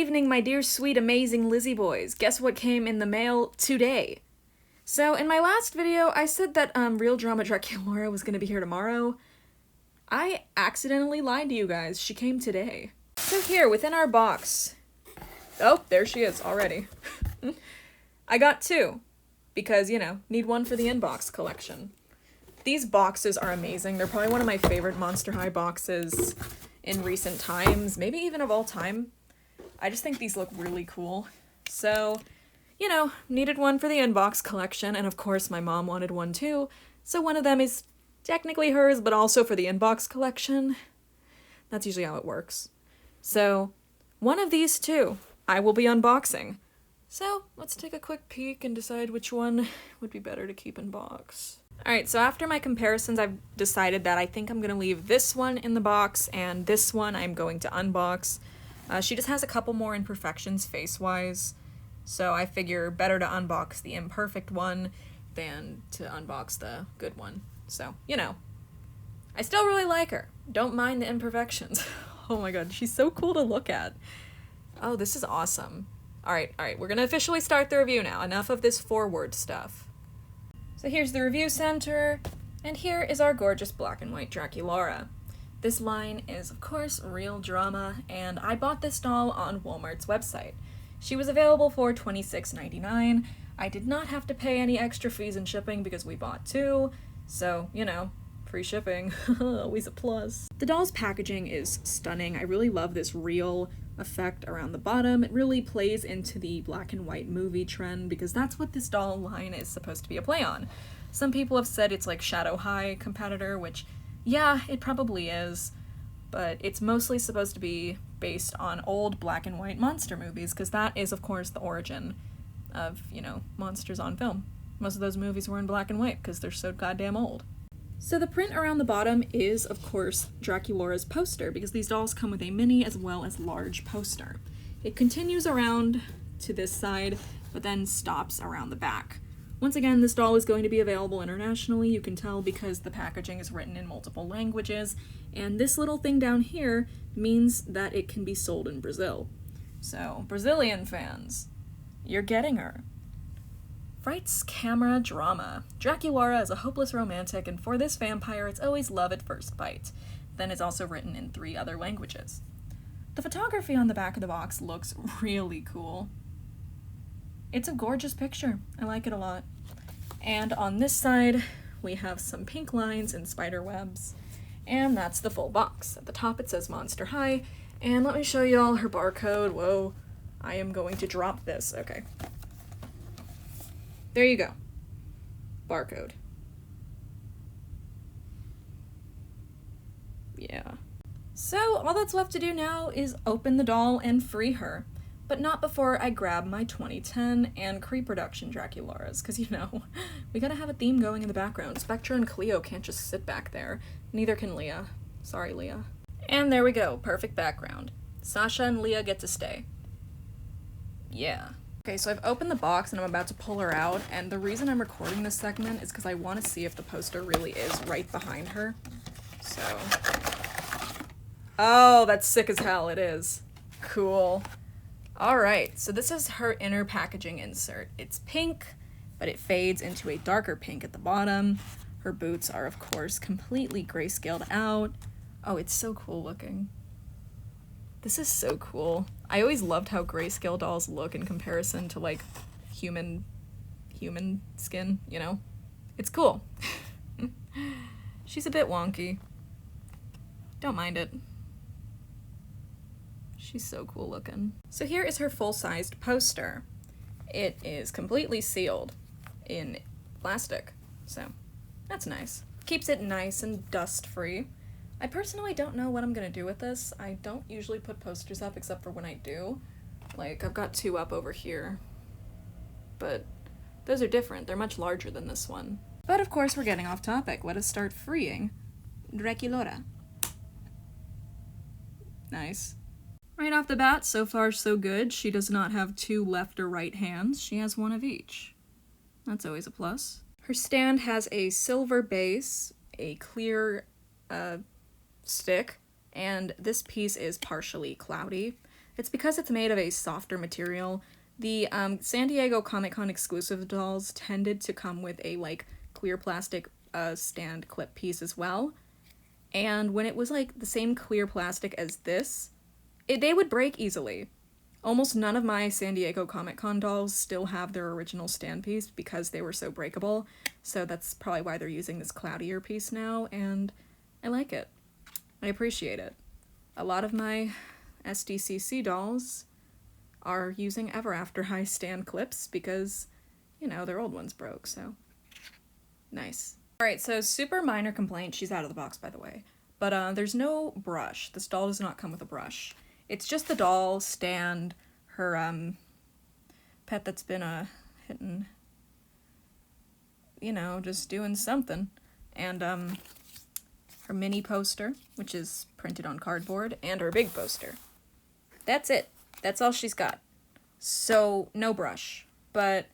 evening, my dear, sweet, amazing Lizzie boys. Guess what came in the mail today? So, in my last video, I said that Real Drama Draculaura was gonna be here tomorrow. I accidentally lied to you guys. She came today. So here, within our box... Oh, there she is already. I got two. Because, you know, need one for the inbox collection. These boxes are amazing. They're probably one of my favorite Monster High boxes in recent times. Maybe even of all time. I just think these look really cool. So, you know, needed one for the inbox collection, and of course my mom wanted one too, so one of them is technically hers, but also for the inbox collection. That's usually how it works. So, one of these two I will be unboxing. So, let's take a quick peek and decide which one would be better to keep in box. Alright, so after my comparisons, I've decided that I think I'm gonna leave this one in the box, and this one I'm going to unbox. She just has a couple more imperfections face-wise, so I figure better to unbox the imperfect one than to unbox the good one. So, you know. I still really like her. Don't mind the imperfections. Oh my god, she's so cool to look at. Oh, this is awesome. Alright, we're gonna officially start the review now. Enough of this forward stuff. So here's the review center, and here is our gorgeous black and white Draculaura. This line is, of course, Real Drama, and I bought this doll on Walmart's website. She was available for $26.99. I did not have to pay any extra fees and shipping because we bought two, so, you know, free shipping, always a plus. The doll's packaging is stunning. I really love this real effect around the bottom. It really plays into the black and white movie trend because that's what this doll line is supposed to be a play on. Some people have said it's like Shadow High competitor, which, yeah, it probably is, but it's mostly supposed to be based on old black and white monster movies, because that is, of course, the origin of, you know, monsters on film. Most of those movies were in black and white because they're so goddamn old. So the print around the bottom is, of course, Draculaura's poster, because these dolls come with a mini as well as large poster. It continues around to this side, but then stops around the back. Once again, this doll is going to be available internationally, you can tell because the packaging is written in multiple languages, and this little thing down here means that it can be sold in Brazil. So, Brazilian fans, you're getting her. Fright's camera drama. Draculaura is a hopeless romantic, and for this vampire, it's always love at first bite. Then it's also written in 3 other languages. The photography on the back of the box looks really cool. It's a gorgeous picture. I like it a lot. And on this side, we have some pink lines and spider webs, and that's the full box. At the top it says Monster High, and let me show you all her barcode. Whoa, I am going to drop this. Okay. There you go. Barcode. Yeah. So, all that's left to do now is open the doll and free her. But not before I grab my 2010 and pre-production Draculauras, because, you know, we gotta have a theme going in the background. Spectra and Cleo can't just sit back there. Neither can Leah. Sorry, Leah. And there we go. Perfect background. Sasha and Leah get to stay. Yeah. Okay, so I've opened the box and I'm about to pull her out, and the reason I'm recording this segment is because I want to see if the poster really is right behind her. So... Oh, that's sick as hell. It is. Cool. Alright, so this is her inner packaging insert. It's pink, but it fades into a darker pink at the bottom. Her boots are, of course, completely grayscaled out. Oh, it's so cool looking. This is so cool. I always loved how grayscale dolls look in comparison to, like, human skin, you know? It's cool. She's a bit wonky. Don't mind it. She's so cool looking. So here is her full-sized poster. It is completely sealed in plastic, so that's nice. Keeps it nice and dust-free. I personally don't know what I'm gonna do with this. I don't usually put posters up except for when I do. Like, I've got 2 up over here, but those are different. They're much larger than this one. But of course, we're getting off topic. Let us start freeing Draculaura. Nice. Right off the bat, so far so good. She does not have 2 left or right hands. She has 1 of each. That's always a plus. Her stand has a silver base, a clear stick, and this piece is partially cloudy. It's because it's made of a softer material. The San Diego Comic-Con exclusive dolls tended to come with a like clear plastic stand clip piece as well. And when it was like the same clear plastic as this, they would break easily. Almost none of my San Diego Comic-Con dolls still have their original stand piece because they were so breakable, so that's probably why they're using this cloudier piece now, and I like it. I appreciate it. A lot of my SDCC dolls are using Ever After High stand clips because, you know, their old ones broke, so nice. Alright, so super minor complaint, she's out of the box by the way, but there's no brush. This doll does not come with a brush. It's just the doll, stand, her pet that's been hitting, you know, just doing something, and her mini poster, which is printed on cardboard, and her big poster. That's it. That's all she's got. So, no brush. But,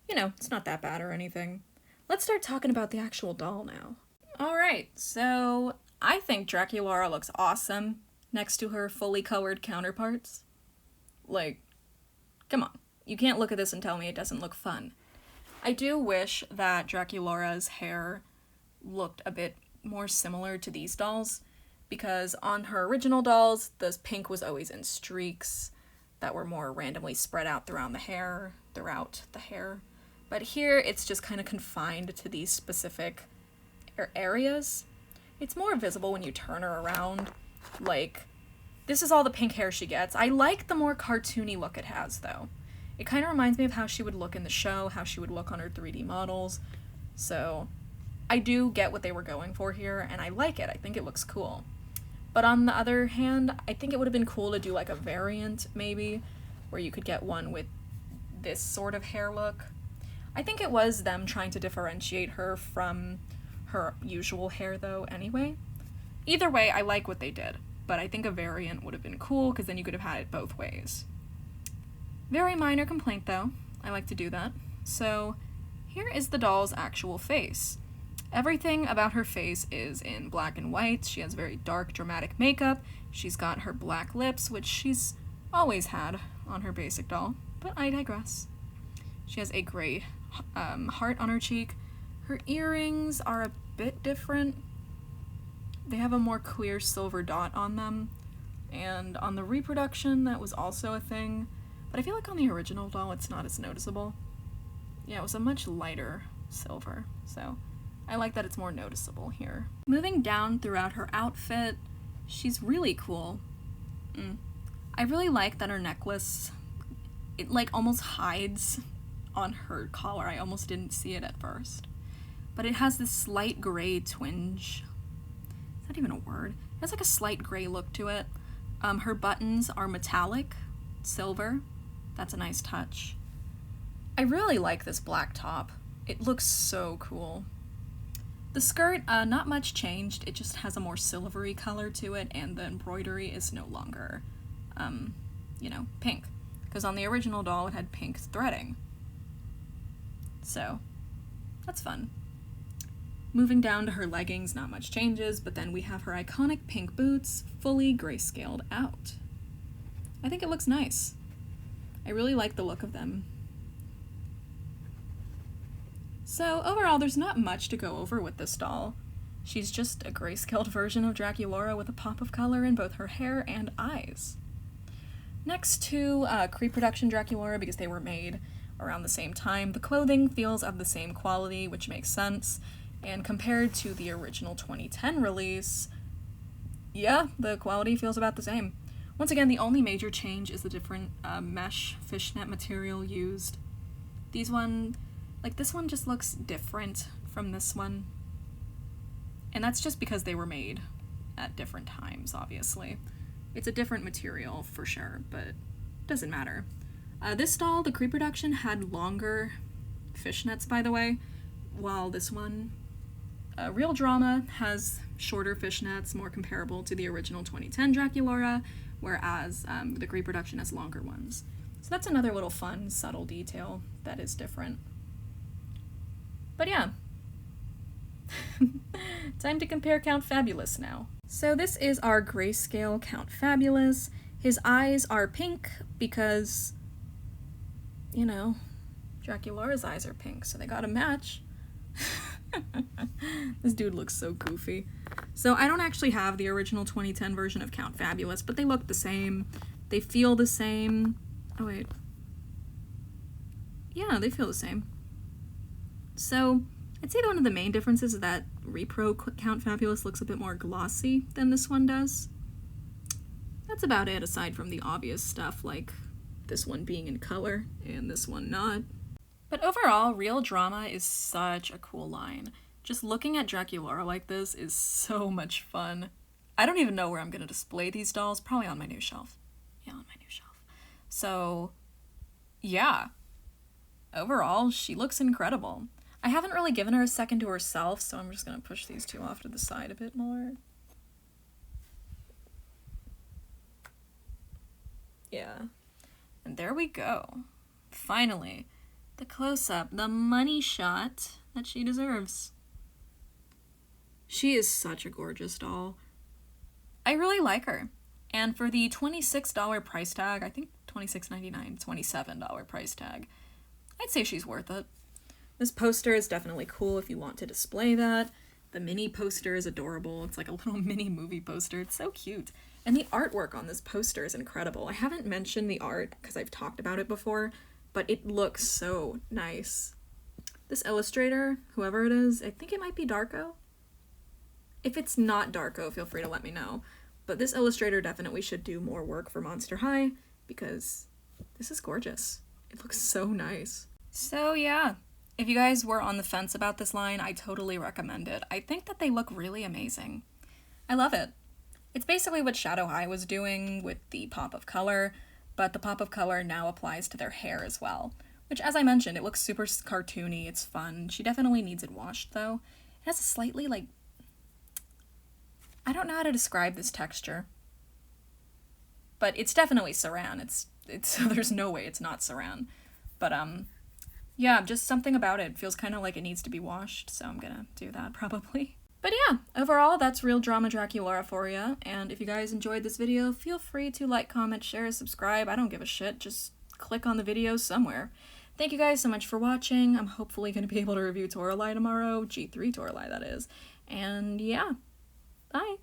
you know, it's not that bad or anything. Let's start talking about the actual doll now. Alright, so I think Draculaura looks awesome next to her fully colored counterparts. Like, come on. You can't look at this and tell me it doesn't look fun. I do wish that Draculaura's hair looked a bit more similar to these dolls, because on her original dolls, the pink was always in streaks that were more randomly spread out throughout the hair. But here, it's just kind of confined to these specific areas. It's more visible when you turn her around. Like, this is all the pink hair she gets. I like the more cartoony look it has, though. It kind of reminds me of how she would look in the show, how she would look on her 3D models. So, I do get what they were going for here, and I like it. I think it looks cool. But on the other hand, I think it would have been cool to do like a variant, maybe, where you could get one with this sort of hair look. I think it was them trying to differentiate her from her usual hair, though, anyway. Either way, I like what they did, but I think a variant would have been cool, because then you could have had it both ways. Very minor complaint, though. I like to do that. So, here is the doll's actual face. Everything about her face is in black and white. She has very dark, dramatic makeup. She's got her black lips, which she's always had on her basic doll, but I digress. She has a gray heart on her cheek. Her earrings are a bit different. They have a more clear silver dot on them, and on the reproduction, that was also a thing, but I feel like on the original doll, it's not as noticeable. Yeah, it was a much lighter silver, so I like that it's more noticeable here. Moving down throughout her outfit, she's really cool. I really like that her necklace, it like almost hides on her collar. I almost didn't see it at first. But it has this slight gray twinge. Is that even a word? It has like a slight gray look to it. Her buttons are metallic, silver. That's a nice touch. I really like this black top. It looks so cool. The skirt, not much changed. It just has a more silvery color to it, and the embroidery is no longer, you know, pink. Because on the original doll, it had pink threading. So, that's fun. Moving down to her leggings, not much changes, but then we have her iconic pink boots, fully grayscaled out. I think it looks nice. I really like the look of them. So overall, there's not much to go over with this doll. She's just a grayscaled version of Draculaura with a pop of color in both her hair and eyes. Next to pre-production Draculaura, because they were made around the same time, the clothing feels of the same quality, which makes sense, and compared to the original 2010 release, yeah, the quality feels about the same. Once again, the only major change is the different mesh fishnet material used. This one just looks different from this one. And that's just because they were made at different times, obviously. It's a different material for sure, but it doesn't matter. This doll, the pre-production, had longer fishnets, by the way, while this one, Real Drama, has shorter fishnets, more comparable to the original 2010 Draculaura, whereas the pre-production has longer ones. So that's another little fun, subtle detail that is different. But yeah. Time to compare Count Fabulous now. So this is our grayscale Count Fabulous. His eyes are pink because, you know, Draculaura's eyes are pink, so they gotta match. This dude looks so goofy. So I don't actually have the original 2010 version of Count Fabulous, but they look the same. They feel the same. Oh, wait. Yeah, they feel the same. So I'd say that one of the main differences is that Repro Count Fabulous looks a bit more glossy than this one does. That's about it, aside from the obvious stuff like this one being in color and this one not. But overall, Real Drama is such a cool line. Just looking at Draculaura like this is so much fun. I don't even know where I'm going to display these dolls, probably on my new shelf. Yeah, on my new shelf. So, yeah. Overall, she looks incredible. I haven't really given her a second to herself, so I'm just going to push these two off to the side a bit more. Yeah. And there we go. Finally, the close-up, the money shot that she deserves. She is such a gorgeous doll. I really like her. And for the $26 price tag, I think $26.99, $27 price tag, I'd say she's worth it. This poster is definitely cool if you want to display that. The mini poster is adorable. It's like a little mini movie poster. It's so cute. And the artwork on this poster is incredible. I haven't mentioned the art because I've talked about it before, but it looks so nice. This illustrator, whoever it is, I think it might be Darko. If it's not Darko, feel free to let me know. But this illustrator definitely should do more work for Monster High because this is gorgeous. It looks so nice. So yeah, if you guys were on the fence about this line, I totally recommend it. I think that they look really amazing. I love it. It's basically what Shadow High was doing with the pop of color, but the pop of color now applies to their hair as well. Which, as I mentioned, it looks super cartoony, it's fun. She definitely needs it washed, though. It has a slightly, like, I don't know how to describe this texture. But it's definitely Saran. It's there's no way it's not Saran. But, yeah, just something about it. Feels kind of like it needs to be washed, so I'm gonna do that probably. But yeah, overall, that's Real Drama Draculaura for you. And if you guys enjoyed this video, feel free to like, comment, share, subscribe. I don't give a shit. Just click on the video somewhere. Thank you guys so much for watching. I'm hopefully going to be able to review Toralei tomorrow. G3 Toralei, that is. And yeah, bye.